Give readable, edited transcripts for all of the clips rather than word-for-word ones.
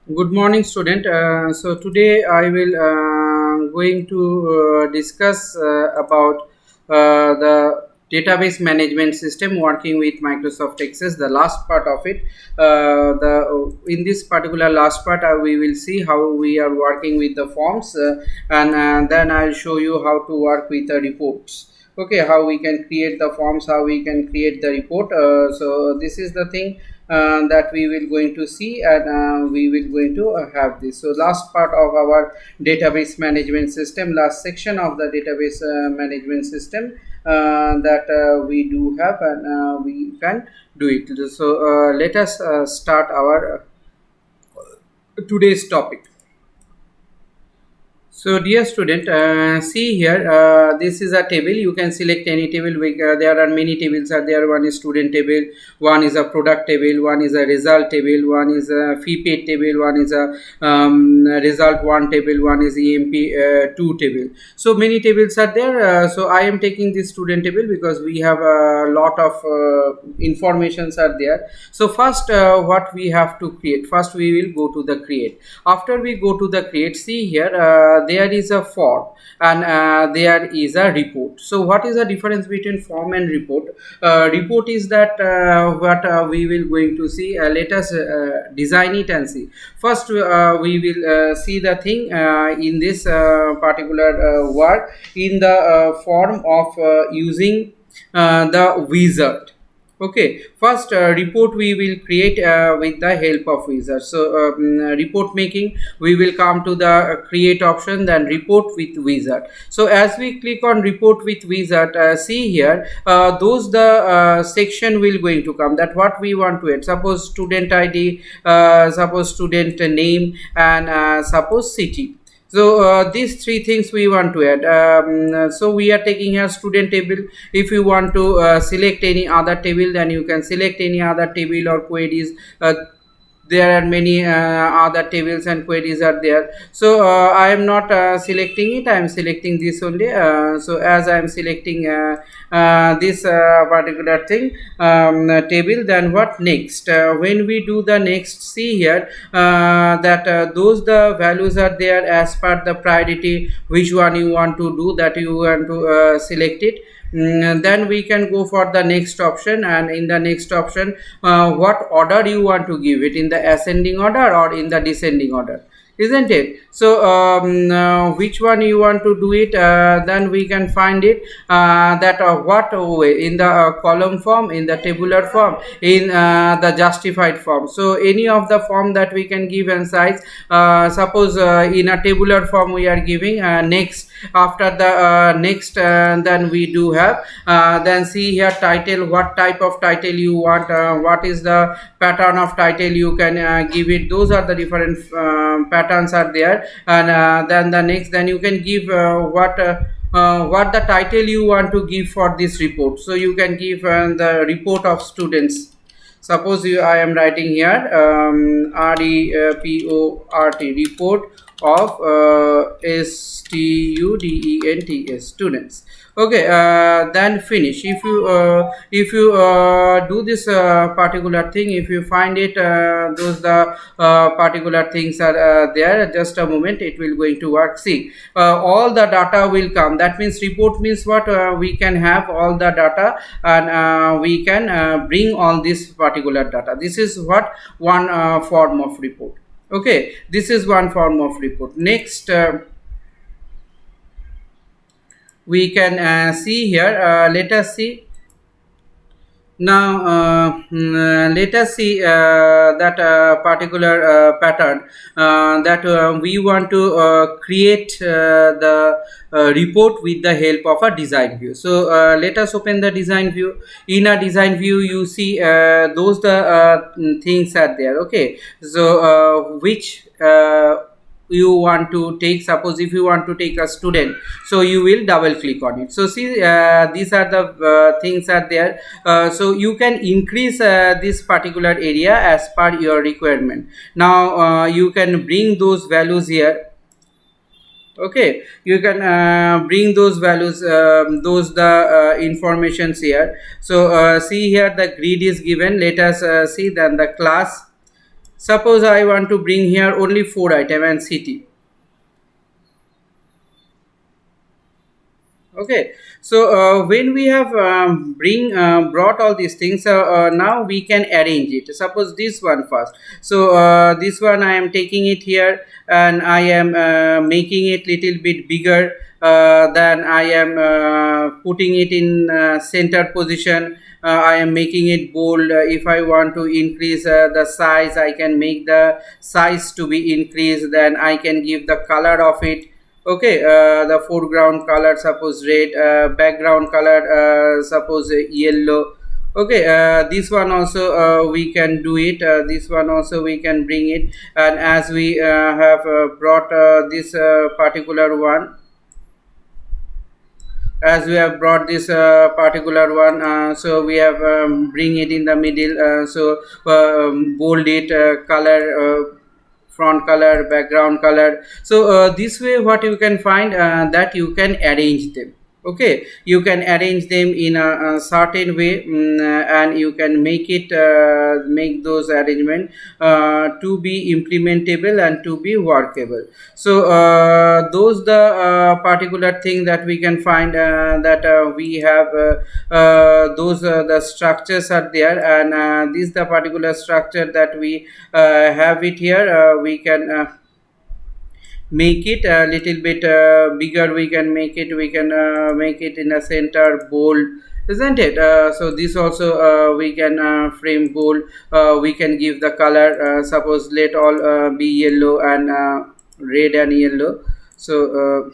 Good morning, student. So today I will going to discuss about the database management system working with Microsoft Access. The last part of it. The in this particular last part, we will see how we are working with the forms, and then I'll show you how to work with the reports. Okay, how we can create the forms, how we can create the report. So this is the thing that we will going to see, and we will going to have this. So last part of our database management system, last section of the database management system that we do have, and we can do it. So let us start our today's topic. So dear student, see here, this is a table. You can select any table. There are many tables are there. One is student table, one is a product table, one is a result table, one is a fee paid table, one is a result one table, one is EMP2 table. So many tables are there. So I am taking this student table because we have a lot of informations are there. So first what we have to create, first we will go to the create. After we go to the create, see here, there is a form, and there is a report. So what is the difference between form and report? Report is that what we will going to see. Let us design it and see. First we will see the thing in this particular word in the form of using the wizard. Okay, first report we will create with the help of wizard. So report making, we will come to the create option, then report with wizard. So as we click on report with wizard, see here, those the section will going to come, that what we want to add. Suppose student ID, suppose student name, and suppose city. So these three things we want to add. So we are taking a student table. If you want to select any other table, then you can select any other table or queries. There are many other tables and queries are there. So I am not selecting it, I am selecting this only. So as I am selecting this particular thing, table, then what next? When we do the next, see here that those the values are there as per the priority, which one you want to do, that you want to select it. Then we can go for the next option, and in the next option, what order you want to give it, in the ascending order or in the descending order, isn't it? So which one you want to do it, then we can find it, that what way, in the column form, in the tabular form, in the justified form. So any of the form that we can give and size. Suppose in a tabular form we are giving next. After the next, then we do have, then see here title, what type of title you want, what is the pattern of title you can give it. Those are the different patterns are there. And then the next, then you can give what the title you want to give for this report. So you can give the report of students. Suppose I am writing here report of students. Okay, then finish. If you do this particular thing, if you find it, those the particular things are there. Just a moment, it will going to work. See, all the data will come. That means report means what, we can have all the data, and we can bring all this particular data. This is what one form of report. Okay, this is one form of report. Next, we can see here, let us see. Now let us see that particular pattern that we want to create the report with the help of a design view. So let us open the design view. In a design view, you see those the things are there. Okay, so which you want to take. Suppose if you want to take a student, so you will double click on it. So see, these are the things are there. So you can increase this particular area as per your requirement. Now you can bring those values here. Okay, you can bring those values, those the informations here. So see here, the grid is given. Let us see then the class. Suppose I want to bring here only 4 item and city. Okay, so when we have brought all these things, now we can arrange it. Suppose this one first. So this one I am taking it here, and I am making it little bit bigger. Then I am putting it in center position. I am making it bold. If I want to increase the size, I can make the size to be increased. Then I can give the color of it. Okay, the foreground color suppose red, background color suppose yellow. Okay, this one also we can do it. This one also we can bring it, and as we have brought this particular one, as we have brought this particular one, so we have bring it in the middle, so bold it, color, front color, background color. So this way what you can find, that you can arrange them. Okay, you can arrange them in a certain way, and you can make it make those arrangement to be implementable and to be workable. So those the particular thing that we can find, that we have those the structures are there, and this the particular structure that we have it here. We can make it a little bit bigger. We can make it, we can make it in a center bold, isn't it? So this also we can frame bold. We can give the color, suppose let all be yellow and red and yellow. So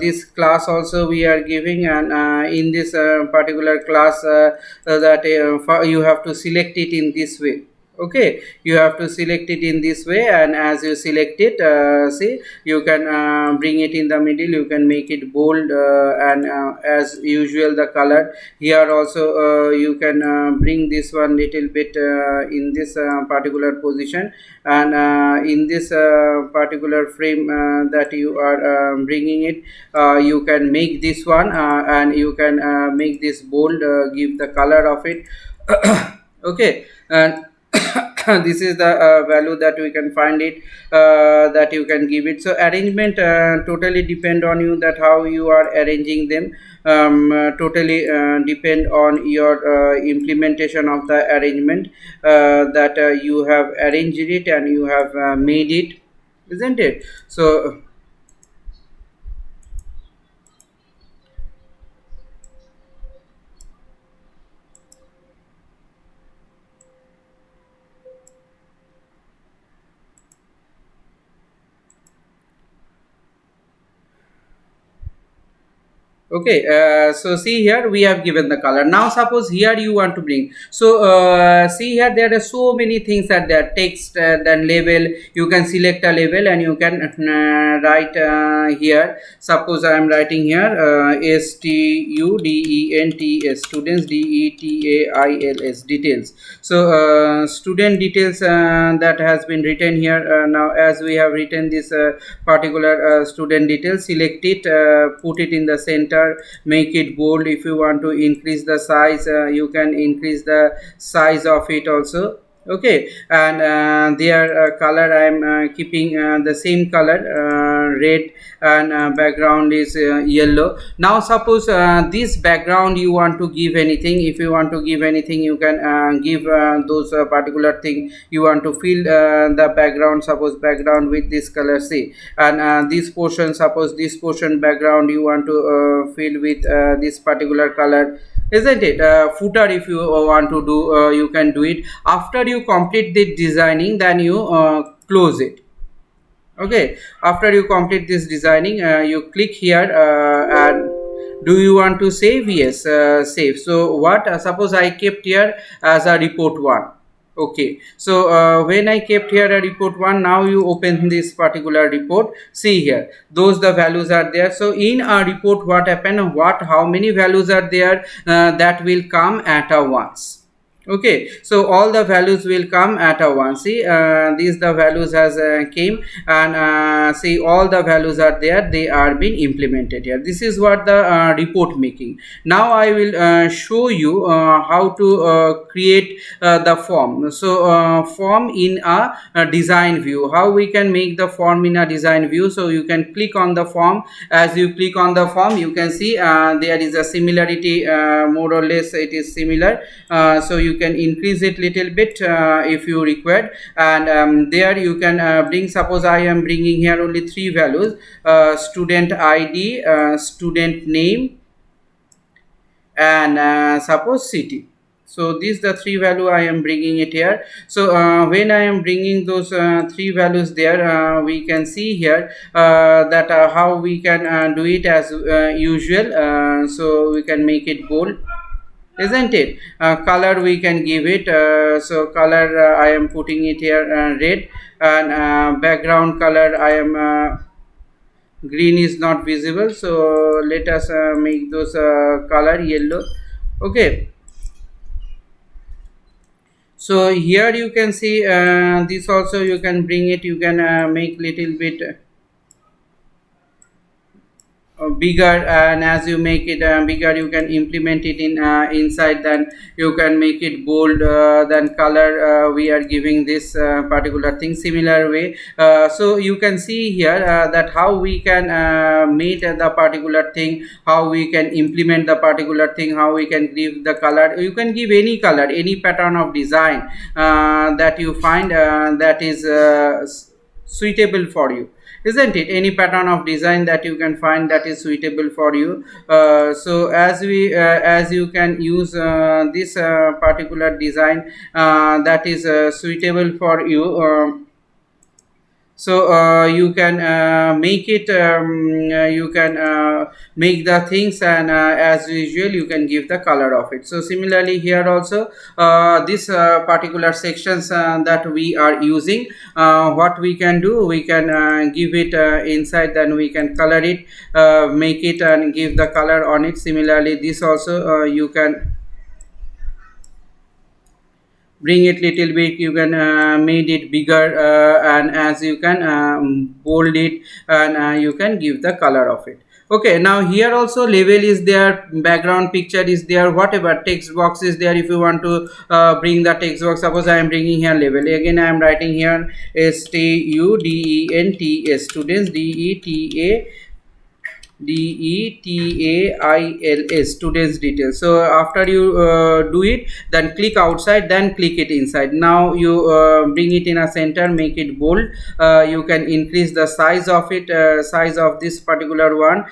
this class also we are giving, and in this particular class, that you have to select it in this way. Okay, you have to select it in this way, and as you select it, see, you can bring it in the middle, you can make it bold, and as usual the color here also you can bring this one little bit in this particular position, and in this particular frame that you are bringing it, you can make this one, and you can make this bold, give the color of it. Okay, and this is the value that we can find it, that you can give it. So arrangement totally depend on you, that how you are arranging them, totally depend on your implementation of the arrangement, that you have arranged it and you have made it, isn't it? So okay, so see here we have given the color. Now suppose here you want to bring, so see here there are so many things that there, text, then label. You can select a label and you can write here. Suppose I am writing here students, students, details, details. So student details, that has been written here. Now as we have written this particular student details, select it, put it in the center, make it bold. If you want to increase the size, you can increase the size of it also. Okay, and their color I am keeping the same color, red, and background is yellow. Now suppose this background you want to give anything. If you want to give anything, you can give those particular thing you want to fill the background. Suppose background with this color, see, and this portion, suppose this portion background you want to fill with this particular color, isn't it? Footer, if you want to do, you can do it after you complete the designing, then you close it. Okay, after you complete this designing, you click here, and do you want to save? Yes, save. So what, suppose I kept here as a report 1. Okay, so when I kept here a report 1, now you open this particular report, see here those the values are there. So in a report, what happened, what, how many values are there, that will come at a once. Okay, so all the values will come at a one. See, these the values has came, and see all the values are there, they are being implemented here. This is what the report making. Now I will show you how to create the form. So form in a design view, how we can make the form in a design view. So you can click on the form. As you click on the form, you can see there is a similarity, more or less it is similar. So you can increase it little bit if you require, and there you can bring, suppose I am bringing here only three values: student id, student name, and suppose city. So these the three value I am bringing it here. So when I am bringing those three values there, we can see here that how we can do it as usual. So we can make it bold, isn't it? Color we can give it, so color I am putting it here red, and background color I am green is not visible, so let us make those color yellow. Okay, so here you can see this also you can bring it, you can make little bit bigger, and as you make it bigger, you can implement it in inside, then you can make it bold, then color we are giving this particular thing similar way. So you can see here that how we can meet the particular thing, how we can implement the particular thing, how we can give the color. You can give any color, any pattern of design that you find that is suitable for you, isn't it? Any pattern of design that you can find that is suitable for you. So as you can use this particular design that is suitable for you. So you can make it, you can make the things, and as usual you can give the color of it. So similarly here also this particular sections that we are using, what we can do, we can give it inside, then we can color it, make it and give the color on it. Similarly this also you can bring it little bit, you can made it bigger, and as you can bold it, and you can give the color of it. Okay, now here also label is there, background picture is there, whatever text box is there. If you want to bring the text box, suppose I am bringing here label, again I am writing here students, students, DETAILS, students details. So after you do it, then click outside, then click it inside. Now you bring it in a center, make it bold, you can increase the size of it, size of this particular one,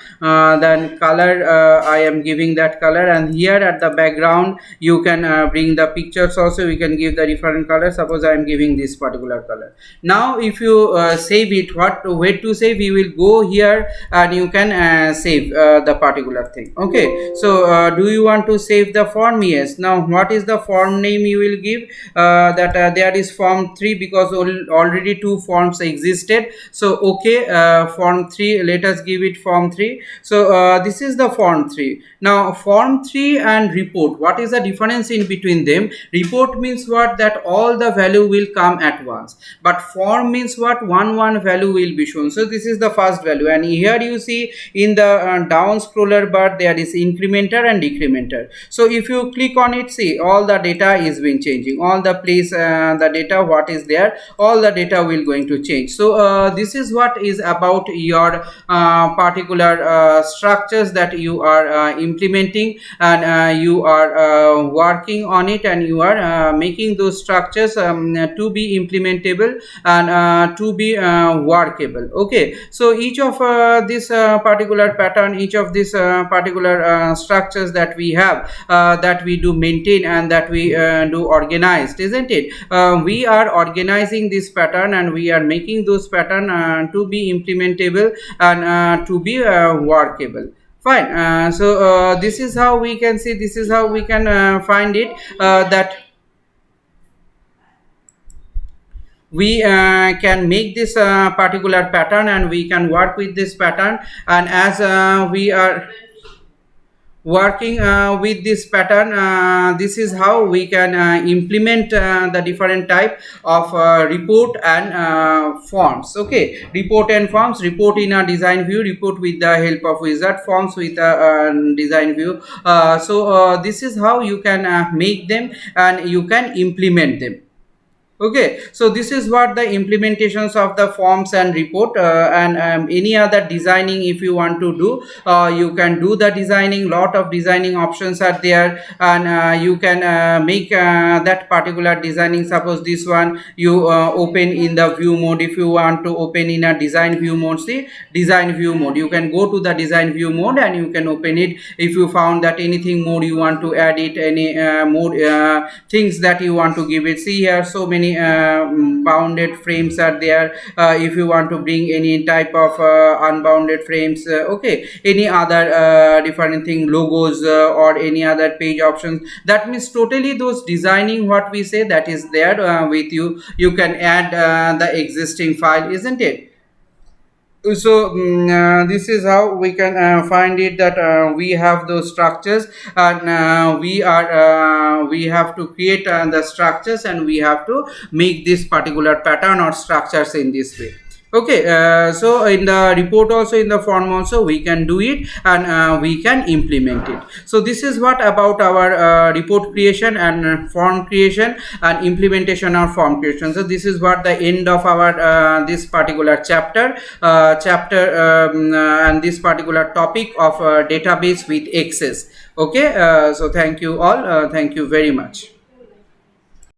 then color I am giving that color, and here at the background you can bring the pictures also, we can give the different color. Suppose I am giving this particular color. Now if you save it, what way to save, we will go here and you can save the particular thing. Okay, so do you want to save the form? Yes. Now what is the form name you will give? That there is form 3, because already two forms existed. So okay, form 3, let us give it form 3. So this is the form 3. Now form 3 and report, what is the difference in between them? Report means what, that all the value will come at once, but form means what, one value will be shown. So this is the first value, and here you see in the down scroller bar there is incrementer and decrementer. So if you click on it, see all the data is been changing, all the place the data what is there, all the data will going to change. So this is what is about your particular structures that you are implementing, and you are working on it, and you are making those structures to be implementable and to be workable. Okay, so each of this particular pattern, each of these particular structures that we have, that we do maintain and that we do organized, isn't it? We are organizing this pattern, and we are making those pattern to be implementable and to be workable. Fine. So this is how we can see, this is how we can find it, that we can make this particular pattern, and we can work with this pattern. And as we are working with this pattern, this is how we can implement the different type of report and forms. Okay, report and forms. Report in a design view, report with the help of wizard, forms with a design view. So this is how you can make them and you can implement them. Okay, so this is what the implementations of the forms and report, and any other designing if you want to do, you can do the designing. Lot of designing options are there, and you can make that particular designing. Suppose this one you open in the view mode. If you want to open in a design view mode, see design view mode, you can go to the design view mode and you can open it. If you found that anything more you want to add it, any more things that you want to give it, see here so many bounded frames are there. If you want to bring any type of unbounded frames, okay, any other different thing, logos or any other page options, that means totally those designing what we say that is there with you. You can add the existing file, isn't it? So this is how we can find it, that we have those structures, and we have to create the structures, and we have to make this particular pattern or structures in this way. Okay, so in the report also, in the form also, we can do it, and we can implement it. So this is what about our report creation and form creation and implementation of form creation. So this is what the end of our this particular chapter and this particular topic of database with access. Okay, so thank you all, thank you very much.